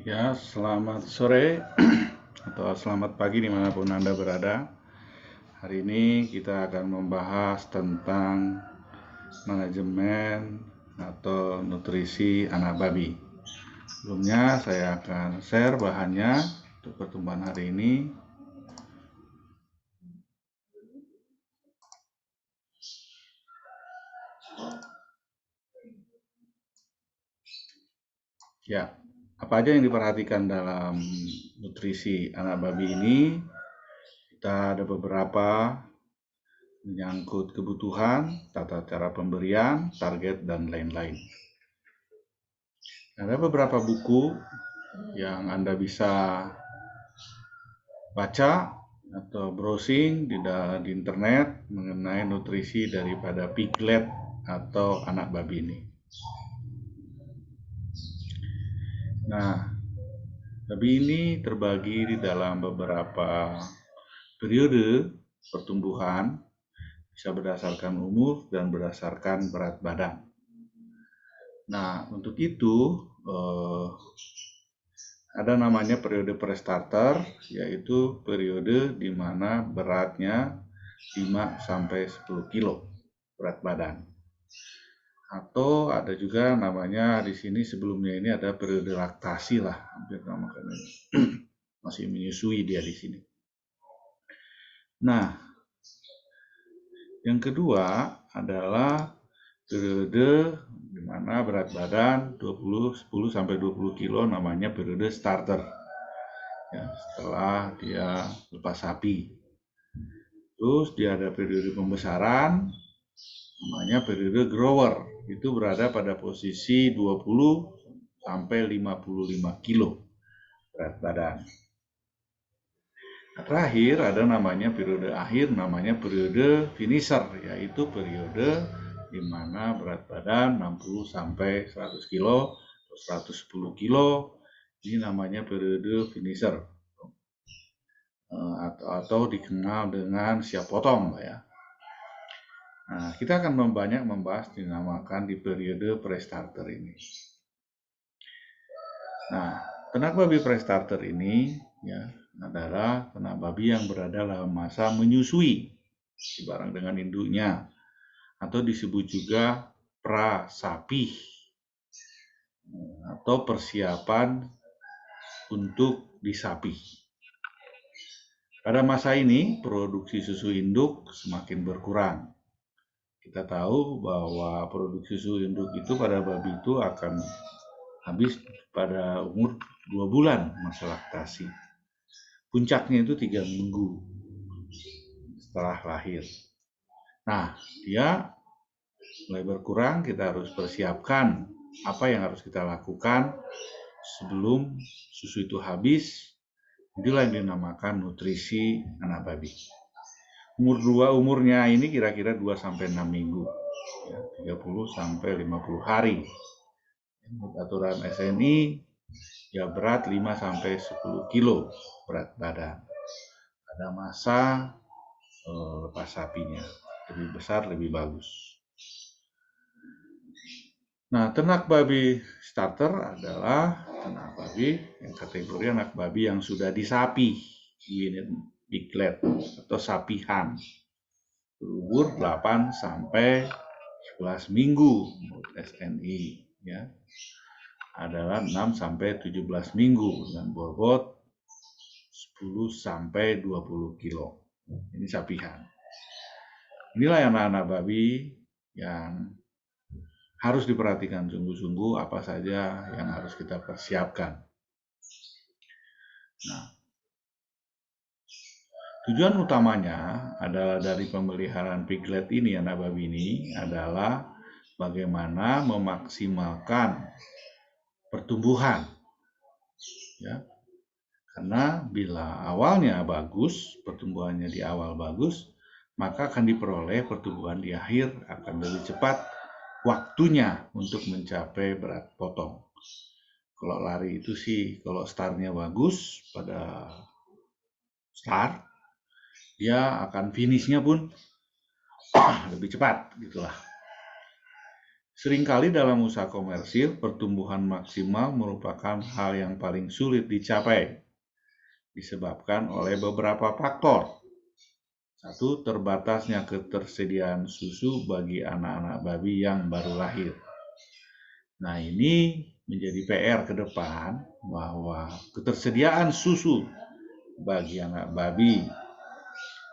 Ya, selamat sore atau selamat pagi dimanapun Anda berada. Hari ini kita akan membahas tentang manajemen atau nutrisi anak babi. Sebelumnya saya akan share bahannya untuk pertemuan hari ini. Ya, apa aja yang diperhatikan dalam nutrisi anak babi ini? Kita ada beberapa menyangkut kebutuhan, tata cara pemberian, target, dan lain-lain. Ada beberapa buku yang Anda bisa baca atau browsing di internet mengenai nutrisi daripada piglet atau anak babi ini. Nah, babi ini terbagi di dalam beberapa periode pertumbuhan, bisa berdasarkan umur dan berdasarkan berat badan. Nah, untuk itu ada namanya periode pre-starter, yaitu periode di mana beratnya 5-10 kilo berat badan. Atau ada juga namanya di sini sebelumnya ini ada periode laktasi lah, hampir namakan ini. Masih menyusui dia di sini. Nah, yang kedua adalah periode di mana berat badan 10 sampai 20 kilo namanya periode starter. Ya, setelah dia lepas sapi. Terus dia ada periode pembesaran, namanya periode grower. Itu berada pada posisi 20 sampai 55 kilo berat badan. Nah, terakhir ada namanya periode akhir, namanya periode finisher, yaitu periode di mana berat badan 60 sampai 100 kilo atau 110 kilo. Ini namanya periode finisher. Atau dikenal dengan siap potong, ya. Nah, kita akan banyak membahas dinamakan di periode pre-starter ini. Nah, ternak babi pre-starter ini ya adalah ternak babi yang berada dalam masa menyusui bareng dengan induknya, atau disebut juga prasapih atau persiapan untuk disapih. Pada masa ini, produksi susu induk semakin berkurang. Kita tahu bahwa produksi susu induk itu pada babi itu akan habis pada umur 2 bulan masa laktasi. Puncaknya itu 3 minggu setelah lahir. Nah, dia mulai berkurang, kita harus persiapkan apa yang harus kita lakukan sebelum susu itu habis. Inilah yang dinamakan nutrisi anak babi. Umurnya ini kira-kira 2 sampai 6 minggu. Ya, 30 sampai 50 hari. Menurut aturan SNI, ya berat 5 sampai 10 kilo berat badan. Pada masa lepas sapinya, lebih besar lebih bagus. Nah, ternak babi starter adalah ternak babi yang kategori anak babi yang sudah disapi, unit piglet atau sapihan, berumur 8 sampai 11 minggu menurut SNI, ya. Adalah 6 sampai 17 minggu dengan bobot 10 sampai 20 kilo. Ini sapihan. Inilah anak-anak babi yang harus diperhatikan sungguh-sungguh, apa saja yang harus kita persiapkan. Nah, tujuan utamanya adalah dari pemeliharaan piglet ini, anak babi ini, adalah bagaimana memaksimalkan pertumbuhan. Ya. Karena bila awalnya bagus, pertumbuhannya di awal bagus, maka akan diperoleh pertumbuhan di akhir akan lebih cepat waktunya untuk mencapai berat potong. Kalau lari itu sih, kalau startnya bagus pada start, dia akan finishnya pun lebih cepat, gitulah. Seringkali dalam usaha komersil, pertumbuhan maksimal merupakan hal yang paling sulit dicapai, disebabkan oleh beberapa faktor. Satu, terbatasnya ketersediaan susu bagi anak-anak babi yang baru lahir. Nah, ini menjadi PR ke depan bahwa ketersediaan susu bagi anak babi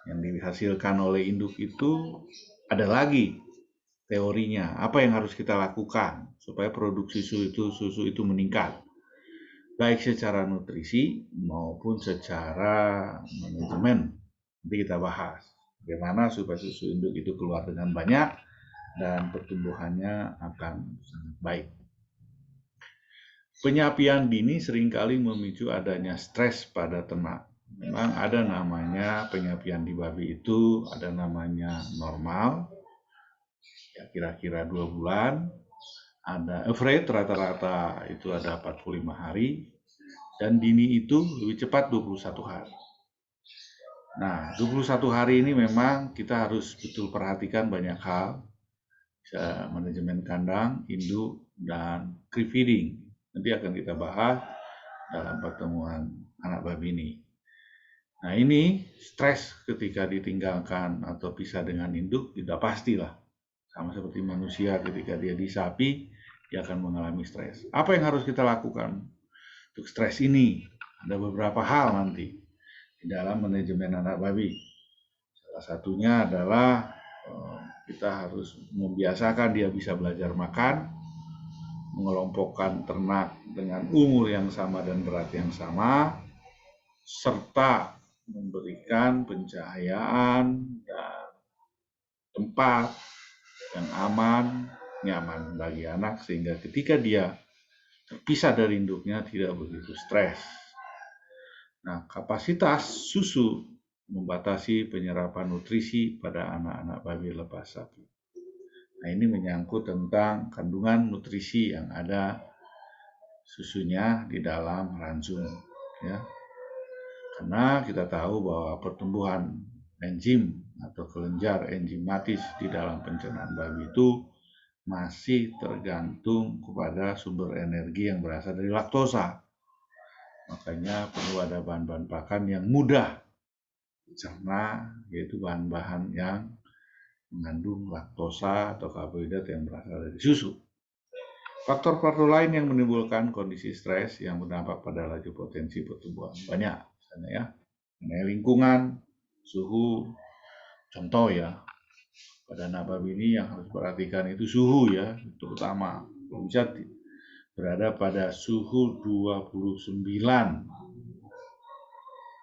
yang dihasilkan oleh induk itu ada lagi teorinya. Apa yang harus kita lakukan supaya produksi susu itu meningkat, baik secara nutrisi maupun secara manajemen. Nanti kita bahas bagaimana supaya susu induk itu keluar dengan banyak dan pertumbuhannya akan sangat baik. Penyapian dini seringkali memicu adanya stres pada ternak. Memang ada namanya penyapian di babi itu, ada namanya normal, ya kira-kira 2 bulan, ada average rata-rata itu ada 45 hari, dan dini itu lebih cepat 21 hari. Nah, 21 hari ini memang kita harus betul perhatikan banyak hal, manajemen kandang, induk, dan crib feeding. Nanti akan kita bahas dalam pertemuan anak babi ini. Nah, ini stres ketika ditinggalkan atau pisah dengan induk tidak pastilah. Sama seperti manusia ketika dia di sapi, dia akan mengalami stres. Apa yang harus kita lakukan untuk stres ini? Ada beberapa hal nanti di dalam manajemen anak babi. Salah satunya adalah kita harus membiasakan dia bisa belajar makan, mengelompokkan ternak dengan umur yang sama dan berat yang sama, serta memberikan pencahayaan dan tempat yang aman, nyaman bagi anak sehingga ketika dia terpisah dari induknya tidak begitu stres. Nah, kapasitas susu membatasi penyerapan nutrisi pada anak-anak babi lepas sapi. Nah, ini menyangkut tentang kandungan nutrisi yang ada susunya di dalam ransum, ya. Karena kita tahu bahwa pertumbuhan enzim atau kelenjar enzimatis di dalam pencernaan babi itu masih tergantung kepada sumber energi yang berasal dari laktosa. Makanya perlu ada bahan-bahan pakan yang mudah dicerna, yaitu bahan-bahan yang mengandung laktosa atau karbohidrat yang berasal dari susu. Faktor-faktor lain yang menimbulkan kondisi stres yang berdampak pada laju potensi pertumbuhan banyak, misalnya ya, mengenai lingkungan, suhu. Contoh ya, pada anak babi ini yang harus perhatikan itu suhu ya, terutama bisa berada pada suhu 29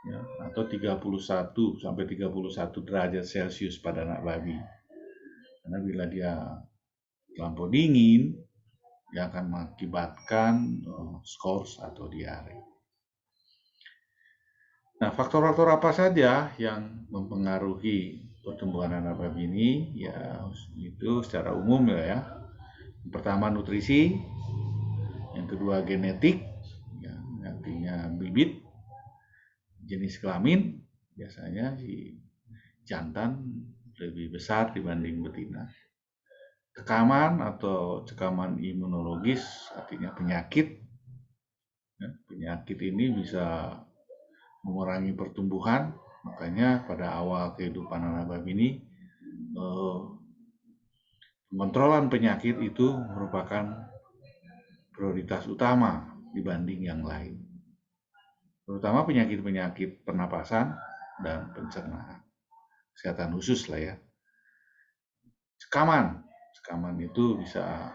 ya, atau 31 sampai 31 derajat Celcius pada anak babi. Karena bila dia terlampau dingin, dia akan mengakibatkan skors atau diare. Nah, faktor-faktor apa saja yang mempengaruhi pertumbuhan anak babi ini? Ya, itu secara umum ya. Yang pertama nutrisi, yang kedua genetik, ya, artinya bibit, jenis kelamin, biasanya si jantan lebih besar dibanding betina. Tekaman atau cekaman imunologis, artinya penyakit. Ya, penyakit ini bisa mengurangi pertumbuhan, makanya pada awal kehidupan anak babi ini pengontrolan penyakit itu merupakan prioritas utama dibanding yang lain, terutama penyakit-penyakit pernapasan dan pencernaan, kesehatan khusus lah ya. Sekaman itu bisa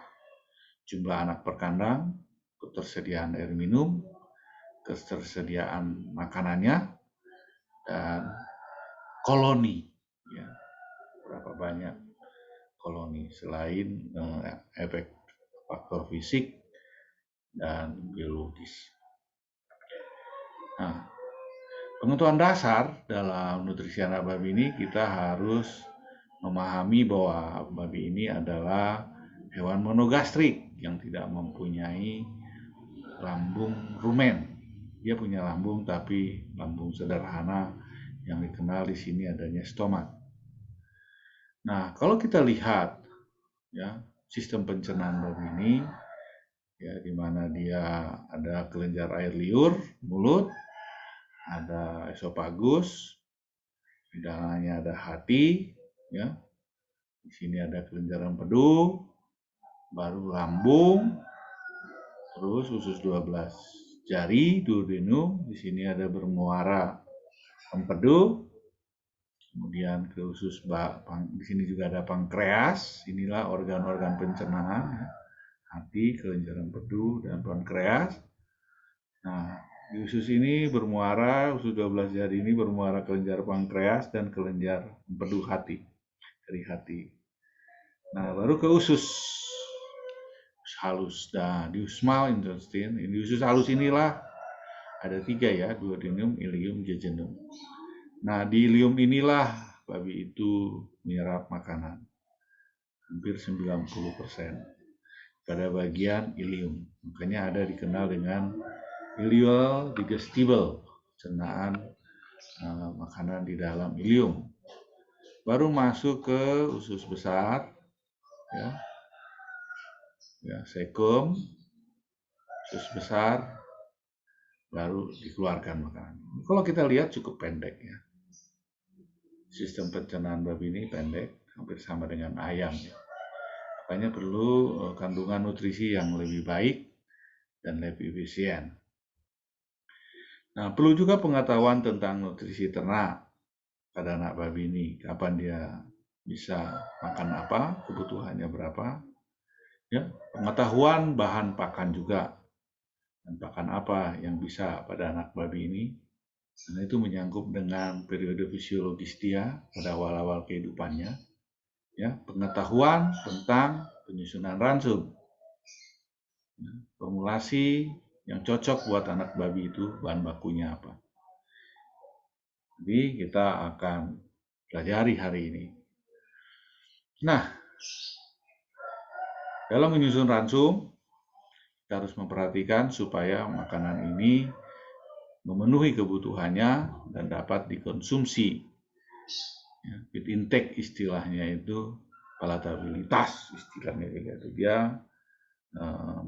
jumlah anak per kandang, ketersediaan air minum, ketersediaan makanannya, dan koloni, ya, berapa banyak koloni selain efek faktor fisik dan biologis. Nah, pengetahuan dasar dalam nutrisi anak babi ini kita harus memahami bahwa babi ini adalah hewan monogastrik yang tidak mempunyai lambung rumen. Dia punya lambung tapi lambung sederhana yang dikenal di sini adanya stomat. Nah, kalau kita lihat ya, sistem pencernaan babi ini, ya, di mana dia ada kelenjar air liur, mulut, ada esofagus, di dalamnya ada hati, ya. Di sini ada kelenjar empedu, baru lambung, terus usus 12 jari, duodenum. Di sini ada bermuara empedu, kemudian ke usus di sini juga ada pankreas. Inilah organ-organ pencernaan, ya. Hati, kelenjar empedu, dan pankreas. Nah, di usus ini bermuara, usus 12 jari ini bermuara kelenjar pankreas dan kelenjar empedu hati, dari hati. Nah, baru ke usus halus. Nah, di small intestine, di usus halus inilah ada 3, ya, duodenum, ileum, jejunum. Nah, di ileum inilah babi itu menyerap makanan, hampir 90% pada bagian ileum. Makanya ada dikenal dengan ileal digestible, pencernaan makanan di dalam ileum. Baru masuk ke usus besar, ya, cecum, usus besar, baru dikeluarkan makanan. Kalau kita lihat cukup pendek, ya. Sistem pencernaan babi ini pendek, hampir sama dengan ayam, ya. Makanya perlu kandungan nutrisi yang lebih baik dan lebih efisien. Nah, perlu juga pengetahuan tentang nutrisi ternak pada anak babi ini. Kapan dia bisa makan apa, kebutuhannya berapa, ya. Pengetahuan bahan pakan juga, dan pakan apa yang bisa pada anak babi ini. Karena itu menyangkut dengan periode fisiologis dia pada awal-awal kehidupannya, ya. Pengetahuan tentang penyusunan ransum, ya. Formulasi yang cocok buat anak babi itu bahan bakunya apa. Jadi kita akan pelajari hari ini. Nah, dalam menyusun ransum, kita harus memperhatikan supaya makanan ini memenuhi kebutuhannya dan dapat dikonsumsi. Ya, feed intake istilahnya itu, palatabilitas istilahnya itu, dia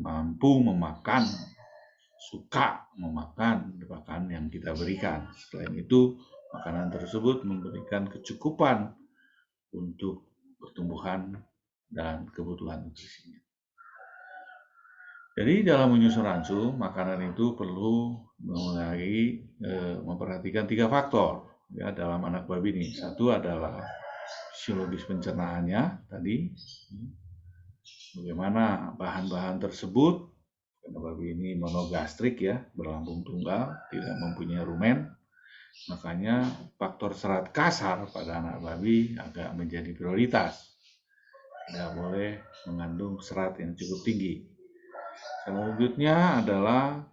mampu memakan, suka memakan makanan yang kita berikan. Selain itu, makanan tersebut memberikan kecukupan untuk pertumbuhan dan kebutuhan nutrisinya. Jadi dalam menyusun ransum, makanan itu perlu memperhatikan 3 faktor, ya, dalam anak babi ini. Satu adalah fisiologis pencernaannya tadi, bagaimana bahan-bahan tersebut, karena babi ini monogastrik, ya, berlambung tunggal, tidak mempunyai rumen, makanya faktor serat kasar pada anak babi agak menjadi prioritas. Tidak boleh mengandung serat yang cukup tinggi. Selanjutnya adalah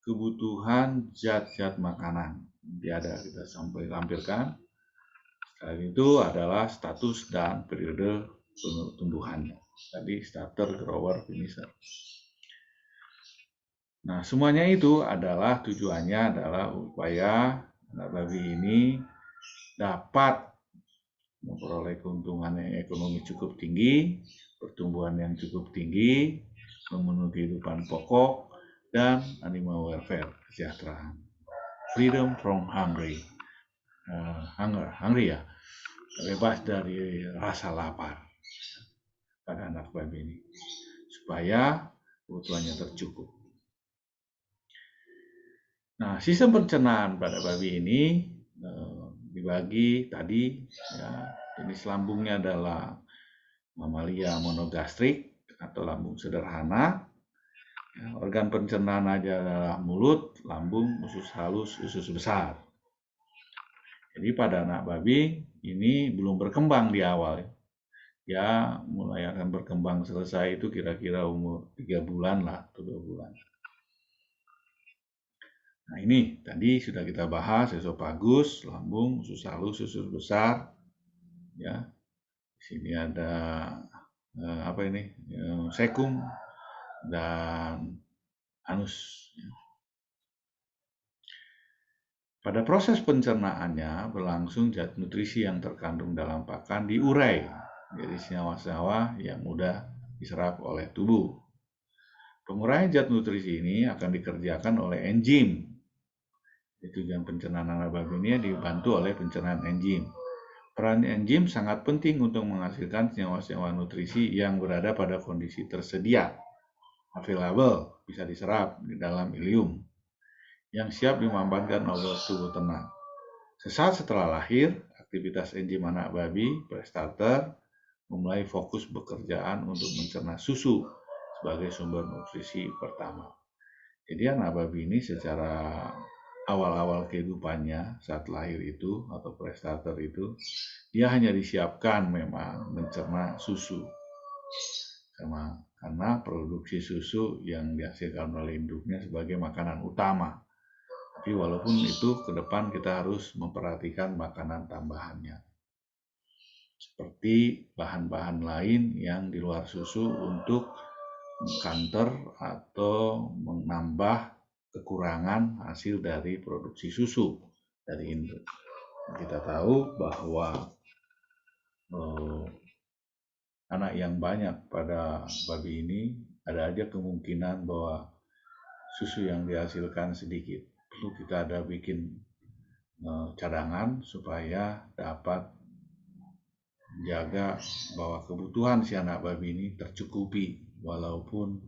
kebutuhan zat-zat makanan. Nanti ada kita sampai lampirkan. Selain itu adalah status dan periode tumbuhannya. Tadi starter, grower, finisher. Nah, semuanya itu adalah tujuannya adalah upaya anak babi ini dapat memperoleh keuntungan yang ekonomi cukup tinggi, pertumbuhan yang cukup tinggi, memenuhi kehidupan pokok, dan animal welfare, kesejahteraan. Freedom from hungry, hungry, ya, bebas dari rasa lapar pada anak babi ini, supaya kebutuhannya tercukup. Nah, sistem pencernaan pada babi ini dibagi tadi, ya, jenis lambungnya adalah mamalia monogastrik atau lambung sederhana. Ya, organ pencernaan aja adalah mulut, lambung, usus halus, usus besar. Jadi pada anak babi ini belum berkembang di awal. Ya, mulai akan berkembang selesai itu kira-kira umur 3 bulan lah atau 2 bulan. Nah, ini tadi sudah kita bahas, esofagus, lambung, usus halus, usus besar. Ya, di sini ada cecum dan anus. Pada proses pencernaannya berlangsung zat nutrisi yang terkandung dalam pakan diurai jadi senyawa-senyawa yang mudah diserap oleh tubuh. Penguraian zat nutrisi ini akan dikerjakan oleh enzim. Tujuan pencernaan anak babi ini dibantu oleh pencernaan enzim. Peran enzim sangat penting untuk menghasilkan senyawa-senyawa nutrisi yang berada pada kondisi tersedia, available, bisa diserap di dalam ileum, yang siap dimanfaatkan oleh tubuh ternak. Sesaat setelah lahir, aktivitas enzim anak babi, prestarter, memulai fokus bekerjaan untuk mencerna susu sebagai sumber nutrisi pertama. Jadi anak babi ini secara awal-awal kehidupannya saat lahir itu atau prestarter itu, dia hanya disiapkan memang mencerna susu. Karena produksi susu yang dihasilkan oleh induknya sebagai makanan utama. Tapi walaupun itu ke depan kita harus memperhatikan makanan tambahannya. Seperti bahan-bahan lain yang di luar susu untuk mengcounter atau menambah kekurangan hasil dari produksi susu dari induk. Kita tahu bahwa anak yang banyak pada babi ini ada aja kemungkinan bahwa susu yang dihasilkan sedikit. Perlu kita ada bikin cadangan supaya dapat menjaga bahwa kebutuhan si anak babi ini tercukupi walaupun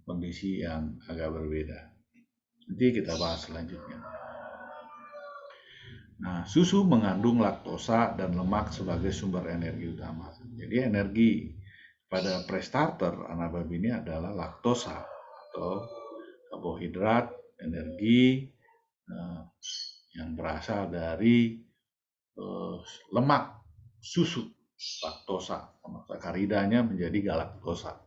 kondisi yang agak berbeda. Nanti kita bahas selanjutnya. Nah, susu mengandung laktosa dan lemak sebagai sumber energi utama. Jadi energi pada prestarter anak babi ini adalah laktosa atau karbohidrat energi yang berasal dari lemak susu, laktosa, sakaridanya menjadi galaktosa.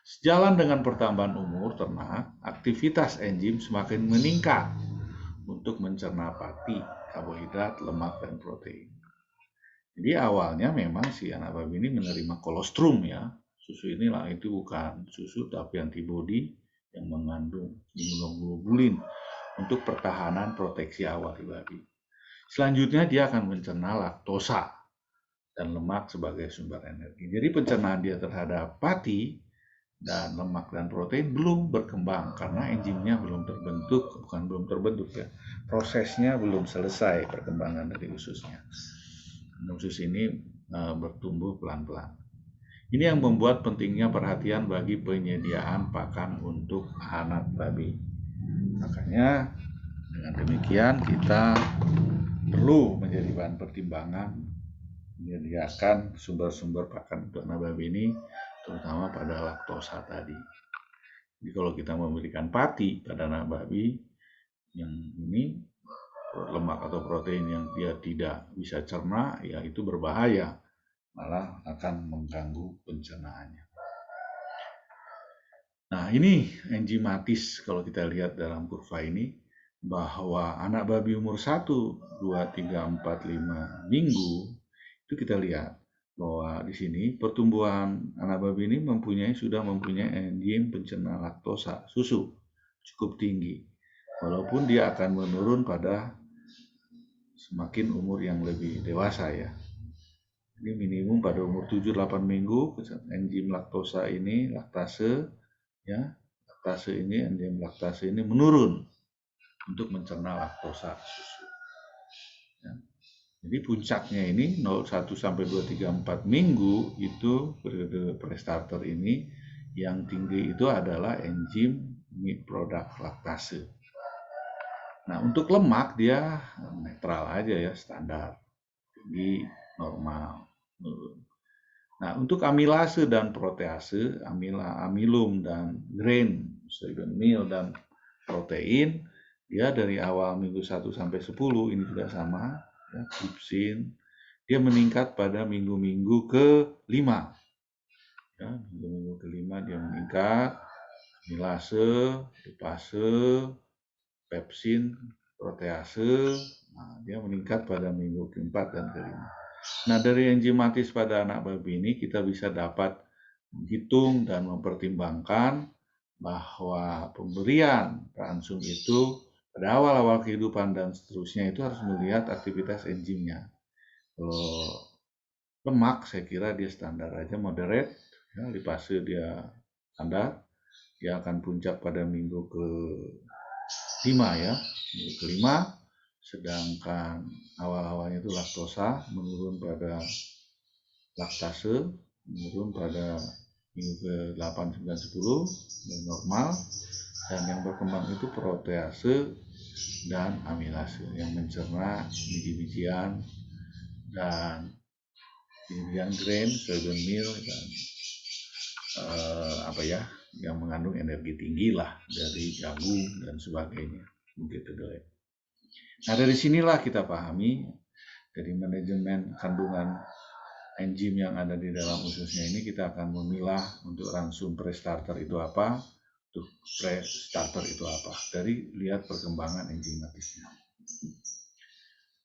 Sejalan dengan pertambahan umur ternak, aktivitas enzim semakin meningkat untuk mencerna pati, karbohidrat, lemak, dan protein. Jadi awalnya memang si anak babi ini menerima kolostrum ya. Susu inilah itu bukan susu tapi antibodi yang mengandung imunoglobulin untuk pertahanan proteksi awal di babi. Selanjutnya dia akan mencerna laktosa dan lemak sebagai sumber energi. Jadi pencernaan dia terhadap pati dan lemak dan protein belum berkembang karena enzimnya belum terbentuk, bukan belum terbentuk ya. Prosesnya belum selesai perkembangan dari ususnya. Usus ini bertumbuh pelan-pelan. Ini yang membuat pentingnya perhatian bagi penyediaan pakan untuk anak babi. Makanya dengan demikian kita perlu menjadi bahan pertimbangan menyediakan sumber-sumber pakan untuk anak babi ini, terutama pada laktosa tadi. Jadi kalau kita memberikan pati pada anak babi yang ini lemak atau protein yang dia tidak bisa cerna, ya itu berbahaya, malah akan mengganggu pencernaannya. Nah ini enzimatis kalau kita lihat dalam kurva ini, bahwa anak babi umur 1, 2, 3, 4, 5 minggu, itu kita lihat bahwa di sini pertumbuhan anak babi ini sudah mempunyai enzim pencerna laktosa, susu, cukup tinggi. Walaupun dia akan menurun pada semakin umur yang lebih dewasa ya. Jadi minimum pada umur 7-8 minggu, enzim laktosa ini, laktase, ya, enzim laktase ini menurun untuk mencerna laktosa susu. Ya. Jadi puncaknya ini 01 sampai 2, 3, 4 minggu itu periode prestarter ini yang tinggi itu adalah enzim meat product laktase. Nah untuk lemak dia netral aja ya, standar, tinggi, normal. Nah untuk amilase dan protease, amilum dan grain, cereal meal dan protein, dia dari awal minggu 1 sampai 10 ini juga sama, ya, trypsin, dia meningkat pada minggu-minggu ke-5. Ya, minggu-minggu ke-5 dia meningkat, amilase, lipase, pepsin, protease, nah, dia meningkat pada minggu ke-4 dan ke-5. Nah dari enzimatis pada anak babi ini kita bisa dapat menghitung dan mempertimbangkan bahwa pemberian ransum itu pada awal-awal kehidupan dan seterusnya itu harus melihat aktivitas enzimnya. Kalau lemak saya kira dia standar aja, moderate, Ya, lipase dia standar, dia akan puncak pada minggu ke-5 ya, minggu ke-5, sedangkan awal-awalnya itu laktosa menurun pada laktase, menurun pada minggu ke-8, 9, 10 dan normal, dan yang berkembang itu protease dan amilase yang mencerna biji-bijian dan biji-bijian grain, soybean meal dan yang mengandung energi tinggi lah dari jagung dan sebagainya, begitu deh. Nah dari sinilah kita pahami dari manajemen kandungan enzim yang ada di dalam ususnya ini, kita akan memilah untuk ransum pre-starter itu apa, untuk pre-starter itu apa, dari lihat perkembangan enzimatisnya.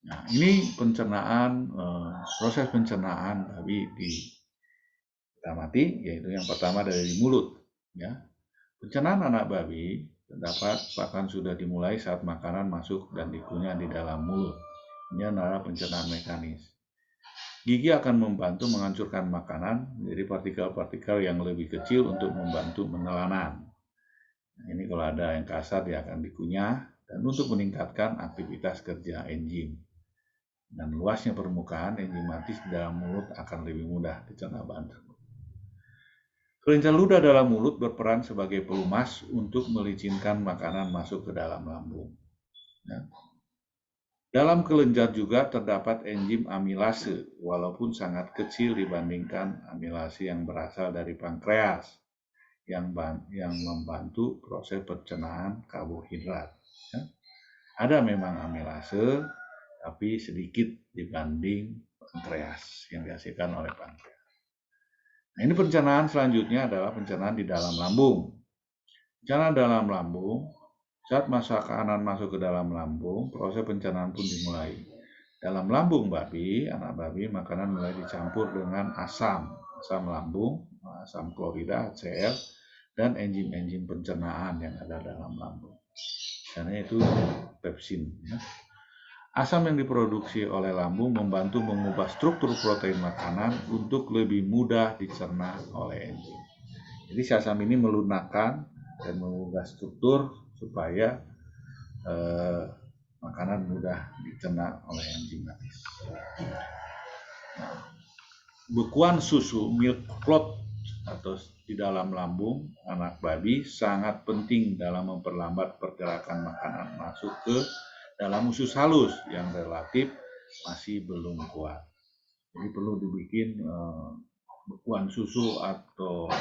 Nah ini pencernaan, proses pencernaan babi kita mati, yaitu yang pertama dari mulut. Ya, pencernaan anak babi terdapat bahkan sudah dimulai saat makanan masuk dan dikunyah di dalam mulut. Ini adalah pencernaan mekanis. Gigi akan membantu menghancurkan makanan menjadi partikel-partikel yang lebih kecil untuk membantu penelanan. Nah, ini kalau ada yang kasar dia akan dikunyah dan untuk meningkatkan aktivitas kerja enzim. Dan luasnya permukaan enzimatis di dalam mulut akan lebih mudah dicerna bahan tersebut. Kelenjar ludah dalam mulut berperan sebagai pelumas untuk melicinkan makanan masuk ke dalam lambung. Ya. Dalam kelenjar juga terdapat enzim amilase, walaupun sangat kecil dibandingkan amilase yang berasal dari pankreas, yang membantu proses pencernaan karbohidrat. Ya. Ada memang amilase, tapi sedikit dibanding pankreas yang dihasilkan oleh pankreas. Nah, ini pencernaan selanjutnya adalah pencernaan di dalam lambung. Pencernaan dalam lambung, saat makanan masuk ke dalam lambung, proses pencernaan pun dimulai. Dalam lambung babi, anak babi, makanan mulai dicampur dengan asam lambung, asam klorida, HCl, dan enzim-enzim pencernaan yang ada dalam lambung. Karena itu pepsin. Ya. Asam yang diproduksi oleh lambung membantu mengubah struktur protein makanan untuk lebih mudah dicerna oleh enzim. Jadi si asam ini melunakkan dan mengubah struktur supaya makanan mudah dicerna oleh enzim. Nah, bekuan susu milk clot atau di dalam lambung anak babi sangat penting dalam memperlambat pergerakan makanan masuk ke dalam usus halus yang relatif masih belum kuat. Jadi perlu dibikin bekuan susu atau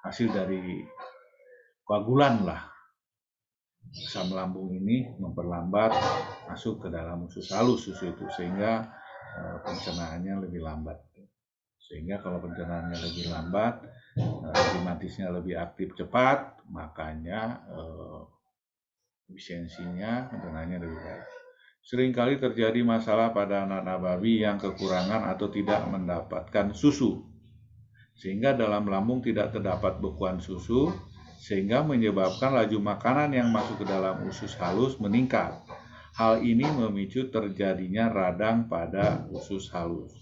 hasil dari koagulan lah. Asam lambung ini memperlambat masuk ke dalam usus halus susu itu, sehingga pencernaannya lebih lambat. Sehingga kalau pencernaannya lebih lambat, enzimatisnya lebih aktif cepat, makanya efisiensinya pencernaannya lebih baik. Seringkali terjadi masalah pada anak-anak babi yang kekurangan atau tidak mendapatkan susu, sehingga dalam lambung tidak terdapat bekuan susu, sehingga menyebabkan laju makanan yang masuk ke dalam usus halus meningkat. Hal ini memicu terjadinya radang pada usus halus.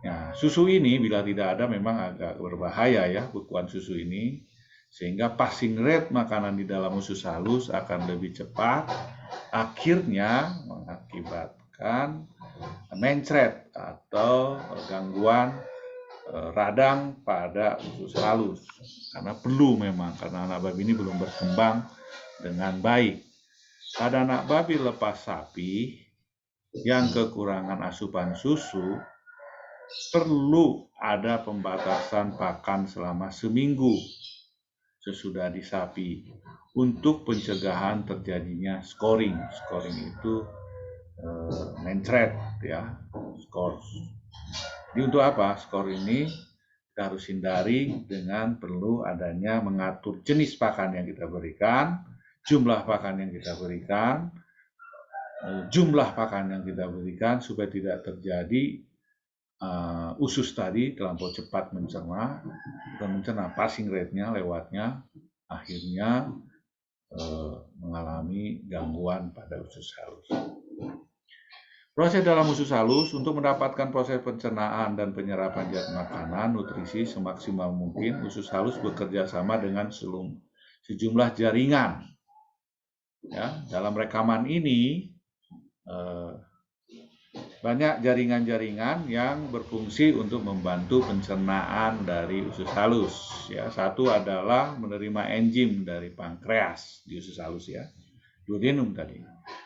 Nah, susu ini bila tidak ada memang agak berbahaya ya, bekuan susu ini, sehingga passing rate makanan di dalam usus halus akan lebih cepat, akhirnya mengakibatkan mencret atau gangguan radang pada usus halus, karena perlu memang, karena anak babi ini belum berkembang dengan baik. Pada anak babi lepas sapi yang kekurangan asupan susu, perlu ada pembatasan pakan selama seminggu sesudah disapi untuk pencegahan terjadinya scoring. Scoring itu mencret ya, skor. Jadi untuk apa? Skor ini kita harus hindari dengan perlu adanya mengatur jenis pakan yang kita berikan, jumlah pakan yang kita berikan, supaya tidak terjadi usus tadi terlampau cepat mencerna, passing rate-nya lewatnya, akhirnya mengalami gangguan pada usus halus. Proses dalam usus halus untuk mendapatkan proses pencernaan dan penyerapan zat makanan, nutrisi semaksimal mungkin, usus halus bekerja sama dengan sejumlah jaringan. Ya, dalam rekaman ini banyak jaringan-jaringan yang berfungsi untuk membantu pencernaan dari usus halus. Ya, satu adalah menerima enzim dari pankreas di usus halus ya, duodenum tadi.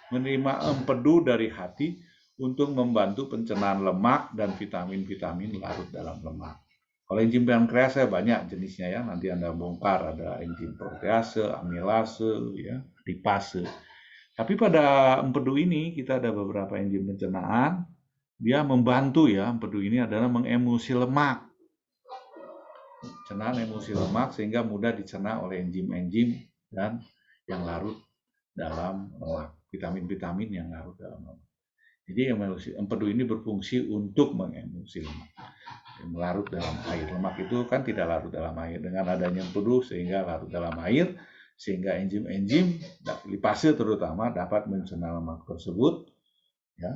Menerima empedu dari hati untuk membantu pencernaan lemak dan vitamin-vitamin larut dalam lemak. Kalau enzim pankreas saya banyak jenisnya ya, nanti Anda bongkar, ada enzim protease, amilase, ya, lipase. Tapi pada empedu ini kita ada beberapa enzim pencernaan, dia membantu ya, empedu ini adalah mengemulsi lemak. Pencernaan emulsi lemak sehingga mudah dicerna oleh enzim-enzim dan yang larut dalam lemak, vitamin-vitamin yang larut dalam lemak. Jadi empedu ini berfungsi untuk mengemulsi lemak, melarut dalam air. Lemak itu kan tidak larut dalam air. Dengan adanya empedu sehingga larut dalam air, sehingga enzim-enzim lipase terutama dapat mencerna lemak tersebut, ya,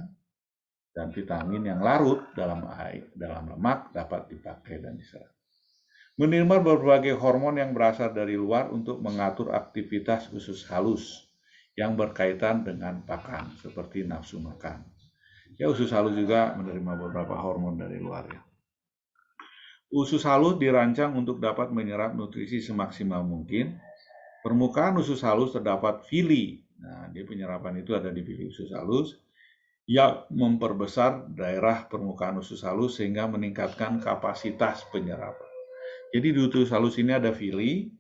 dan vitamin yang larut dalam air, dalam lemak dapat dipakai dan diserap. Menerima berbagai hormon yang berasal dari luar untuk mengatur aktivitas usus halus yang berkaitan dengan pakan, seperti nafsu makan. Ya, usus halus juga menerima beberapa hormon dari luar ya. Usus halus dirancang untuk dapat menyerap nutrisi semaksimal mungkin. Permukaan usus halus terdapat villi. Nah, dia penyerapan itu ada di villi usus halus yang memperbesar daerah permukaan usus halus sehingga meningkatkan kapasitas penyerapan. Jadi di usus halus ini ada villi,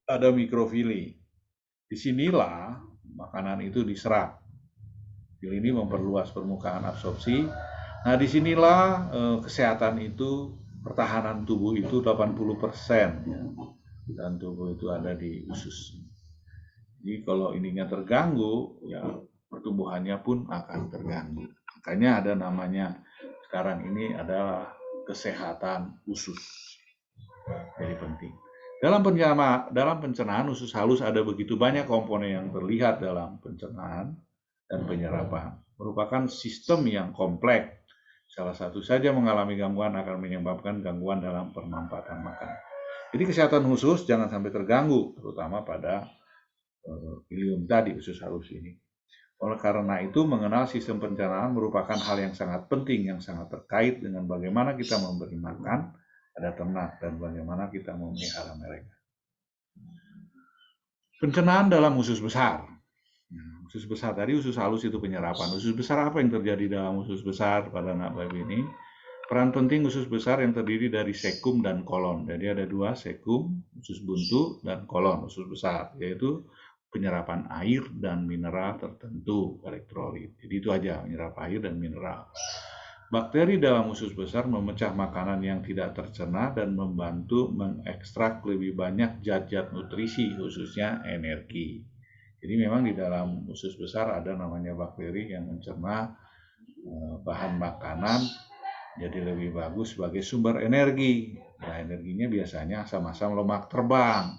ada mikrovilli. Disinilah makanan itu diserap. Villi ini memperluas permukaan absorpsi. Nah, disinilah kesehatan itu, pertahanan tubuh itu 80%. Ya. Dan tubuh itu ada di usus. Jadi kalau ininya terganggu, ya pertumbuhannya pun akan terganggu. Makanya ada namanya sekarang ini adalah kesehatan usus. Jadi penting. Dalam pencernaan usus halus ada begitu banyak komponen yang terlihat dalam pencernaan dan penyerapan. Merupakan sistem yang kompleks. Salah satu saja mengalami gangguan akan menyebabkan gangguan dalam pemanfaatan makanan. Jadi kesehatan usus jangan sampai terganggu, terutama pada ileum tadi, usus halus ini. Oleh karena itu, mengenal sistem pencernaan merupakan hal yang sangat penting, yang sangat terkait dengan bagaimana kita memberi makan pada ternak dan bagaimana kita memelihara mereka. Pencernaan dalam usus besar. Nah, usus besar tadi, usus halus itu penyerapan. Usus besar apa yang terjadi dalam usus besar pada anak babi ini? Peran penting usus besar yang terdiri dari sekum dan kolon. Jadi ada dua, sekum, usus buntu, dan kolon, usus besar, yaitu penyerapan air dan mineral tertentu, elektrolit. Jadi itu aja, menyerap air dan mineral. Bakteri dalam usus besar memecah makanan yang tidak tercerna dan membantu mengekstrak lebih banyak zat-zat nutrisi, khususnya energi. Jadi memang di dalam usus besar ada namanya bakteri yang mencerna bahan makanan jadi lebih bagus sebagai sumber energi. Nah, energinya biasanya asam-asam lemak terbang,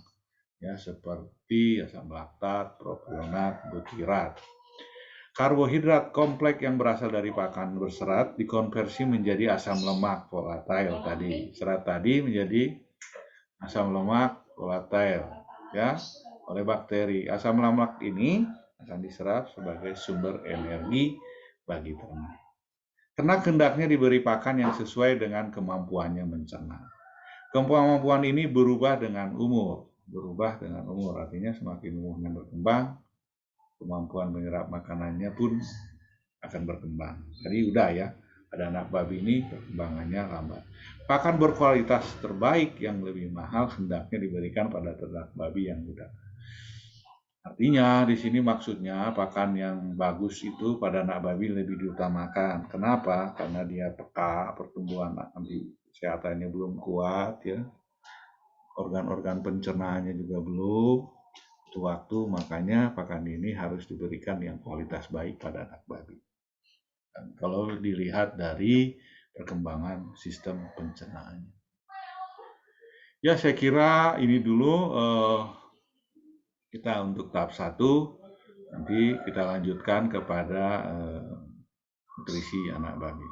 ya, seperti asam laktat, propionat, butirat. Karbohidrat kompleks yang berasal dari pakan berserat dikonversi menjadi asam lemak volatile tadi. Serat tadi menjadi asam lemak volatile, ya, oleh bakteri. Asam lemak ini akan diserap sebagai sumber energi bagi ternak. Ternak hendaknya diberi pakan yang sesuai dengan kemampuannya mencerna. Kemampuan ini berubah dengan umur. Artinya semakin umurnya berkembang, kemampuan menyerap makanannya pun akan berkembang. Tadi udah ya, ada anak babi ini perkembangannya lambat. Pakan berkualitas terbaik yang lebih mahal hendaknya diberikan pada ternak babi yang muda. Artinya di sini maksudnya pakan yang bagus itu pada anak babi lebih diutamakan. Kenapa? Karena dia peka, pertumbuhan nanti kesehatannya belum kuat ya. Organ-organ pencernaannya juga belum waktu, makanya pakan ini harus diberikan yang kualitas baik pada anak babi. Dan kalau dilihat dari perkembangan sistem pencernaannya. Ya, saya kira ini dulu kita untuk tahap 1, nanti kita lanjutkan kepada nutrisi anak babi.